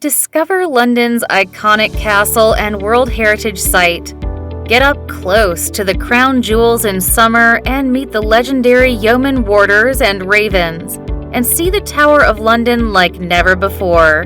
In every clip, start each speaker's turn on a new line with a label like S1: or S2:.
S1: Discover London's iconic castle and World Heritage Site. Get up close to the crown jewels in summer and meet the legendary yeoman warders and ravens, and see the Tower of London like never before.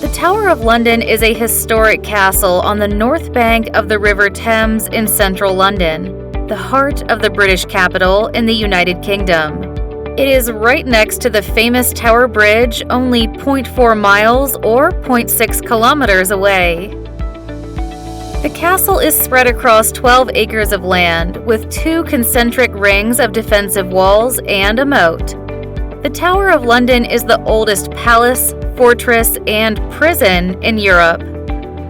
S1: The Tower of London is a historic castle on the north bank of the River Thames in central London, the heart of the British capital in the United Kingdom. It is right next to the famous Tower Bridge, only 0.4 miles or 0.6 kilometers away. The castle is spread across 12 acres of land, with 2 concentric rings of defensive walls and a moat. The Tower of London is the oldest palace, fortress, and prison in Europe.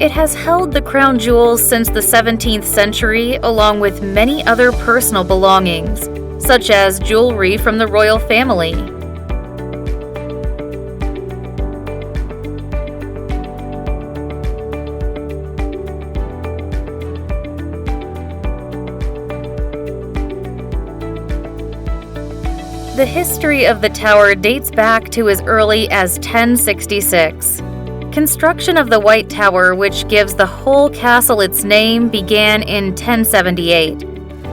S1: It has held the crown jewels since the 17th century, along with many other personal belongings, such as jewelry from the royal family. The history of the tower dates back to as early as 1066. Construction of the White Tower, which gives the whole castle its name, began in 1078.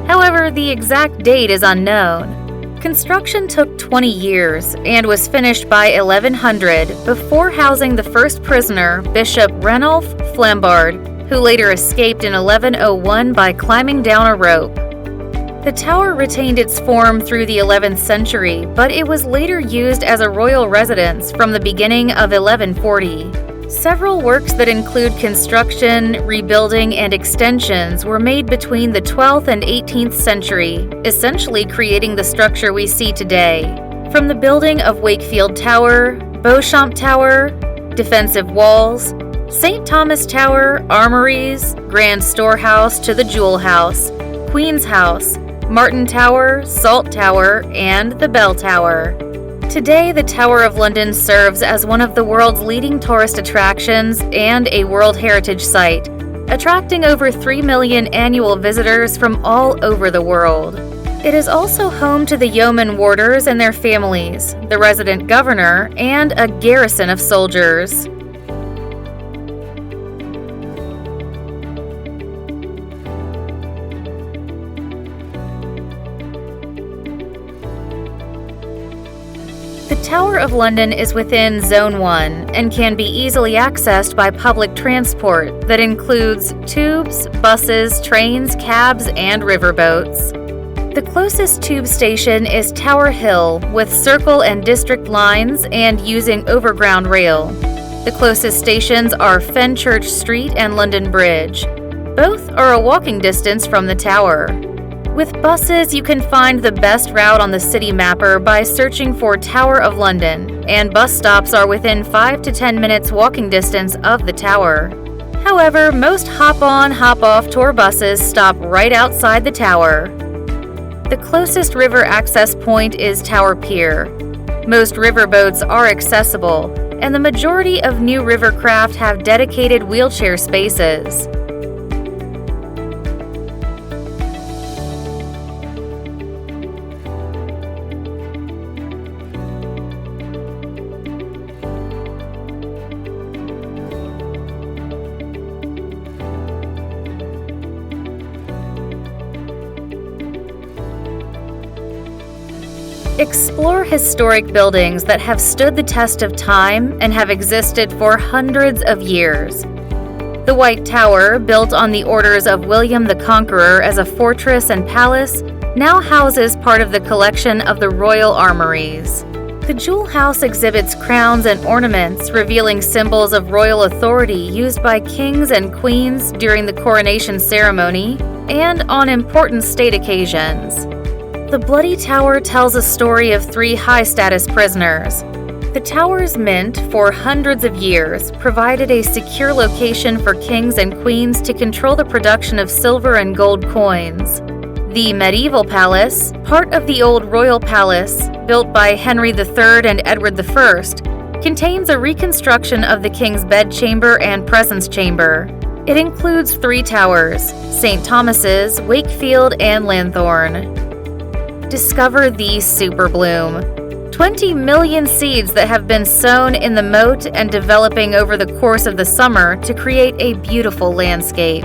S1: However, the exact date is unknown. Construction took 20 years and was finished by 1100 before housing the first prisoner, Bishop Ranulph Flambard, who later escaped in 1101 by climbing down a rope. The tower retained its form through the 11th century, but it was later used as a royal residence from the beginning of 1140. Several works that include construction, rebuilding, and extensions were made between the 12th and 18th century, essentially creating the structure we see today. From the building of Wakefield Tower, Beauchamp Tower, defensive walls, St. Thomas Tower, armories, Grand Storehouse to the Jewel House, Queen's House, Martin Tower, Salt Tower, and the Bell Tower. Today, the Tower of London serves as one of the world's leading tourist attractions and a World Heritage Site, attracting over 3 million annual visitors from all over the world. It is also home to the yeoman warders and their families, the resident governor, and a garrison of soldiers. The Tower of London is within Zone 1 and can be easily accessed by public transport that includes tubes, buses, trains, cabs, and riverboats. The closest tube station is Tower Hill with Circle and District lines and using overground rail. The closest stations are Fenchurch Street and London Bridge. Both are a walking distance from the tower. With buses, you can find the best route on the city mapper by searching for Tower of London, and bus stops are within 5 to 10 minutes walking distance of the tower. However, most hop-on, hop-off tour buses stop right outside the tower. The closest river access point is Tower Pier. Most riverboats are accessible, and the majority of new river craft have dedicated wheelchair spaces. Explore historic buildings that have stood the test of time and have existed for hundreds of years. The White Tower, built on the orders of William the Conqueror as a fortress and palace, now houses part of the collection of the Royal Armories. The Jewel House exhibits crowns and ornaments revealing symbols of royal authority used by kings and queens during the coronation ceremony and on important state occasions. The Bloody Tower tells a story of 3 high-status prisoners. The tower's mint, for hundreds of years, provided a secure location for kings and queens to control the production of silver and gold coins. The Medieval Palace, part of the old Royal Palace, built by Henry III and Edward I, contains a reconstruction of the king's bedchamber and presence chamber. It includes 3 towers, St. Thomas's, Wakefield, and Lanthorn. discover the super bloom. 20 million seeds that have been sown in the moat and developing over the course of the summer to create a beautiful landscape.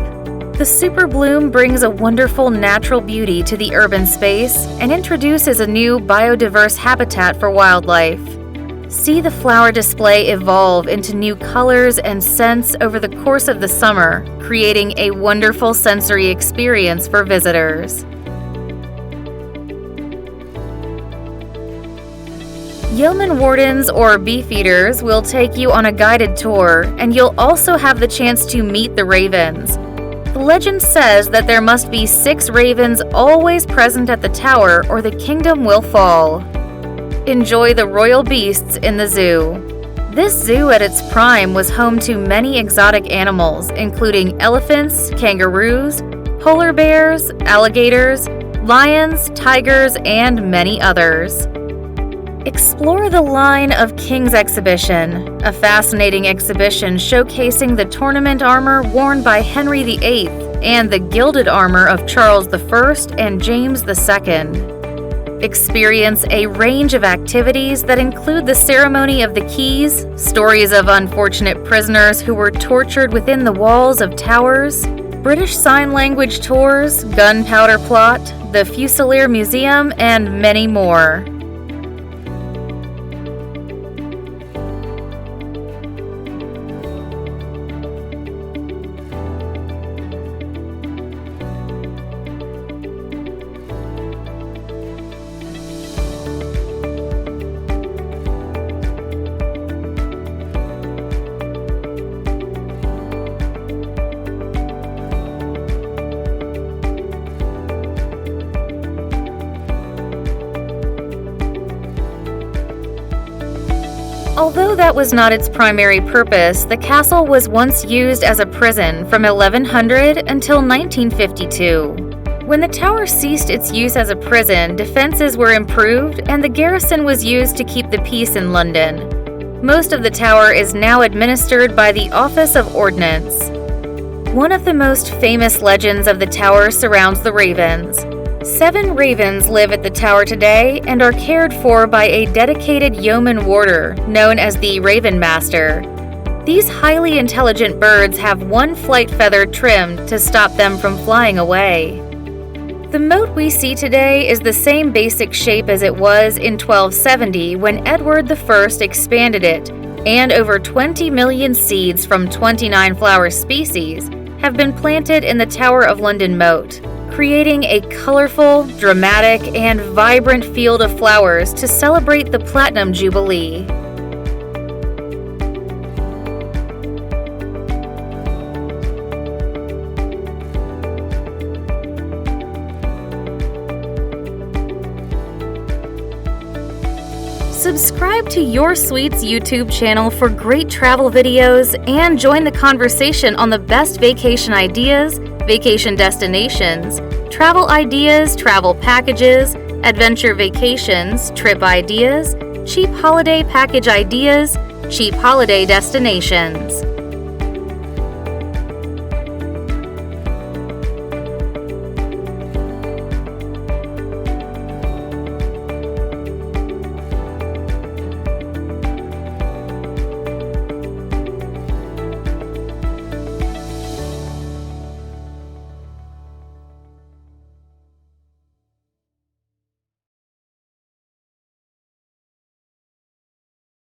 S1: The super bloom brings a wonderful natural beauty to the urban space and introduces a new biodiverse habitat for wildlife. See the flower display evolve into new colors and scents over the course of the summer, creating a wonderful sensory experience for visitors. Yeoman wardens or beefeaters will take you on a guided tour, and you'll also have the chance to meet the ravens. The legend says that there must be 6 ravens always present at the tower or the kingdom will fall. Enjoy the royal beasts in the zoo. This zoo at its prime was home to many exotic animals, including elephants, kangaroos, polar bears, alligators, lions, tigers, and many others. Explore the Line of Kings exhibition, a fascinating exhibition showcasing the tournament armor worn by Henry VIII and the gilded armor of Charles I and James II. Experience a range of activities that include the ceremony of the keys, stories of unfortunate prisoners who were tortured within the walls of towers, British Sign Language tours, gunpowder plot, the Fusilier Museum, and many more. Although that was not its primary purpose, the castle was once used as a prison from 1100 until 1952. When the tower ceased its use as a prison, defenses were improved and the garrison was used to keep the peace in London. Most of the tower is now administered by the Office of Ordnance. One of the most famous legends of the tower surrounds the ravens. 7 ravens live at the tower today and are cared for by a dedicated yeoman warder known as the Raven Master. These highly intelligent birds have 1 flight feather trimmed to stop them from flying away. The moat we see today is the same basic shape as it was in 1270 when Edward I expanded it, and over 20 million seeds from 29 flower species have been planted in the Tower of London moat, creating a colorful, dramatic, and vibrant field of flowers to celebrate the Platinum Jubilee. Subscribe to Your Sweets YouTube channel for great travel videos and join the conversation on the best vacation ideas, vacation destinations, travel ideas, travel packages, adventure vacations, trip ideas, cheap holiday package ideas, cheap holiday destinations.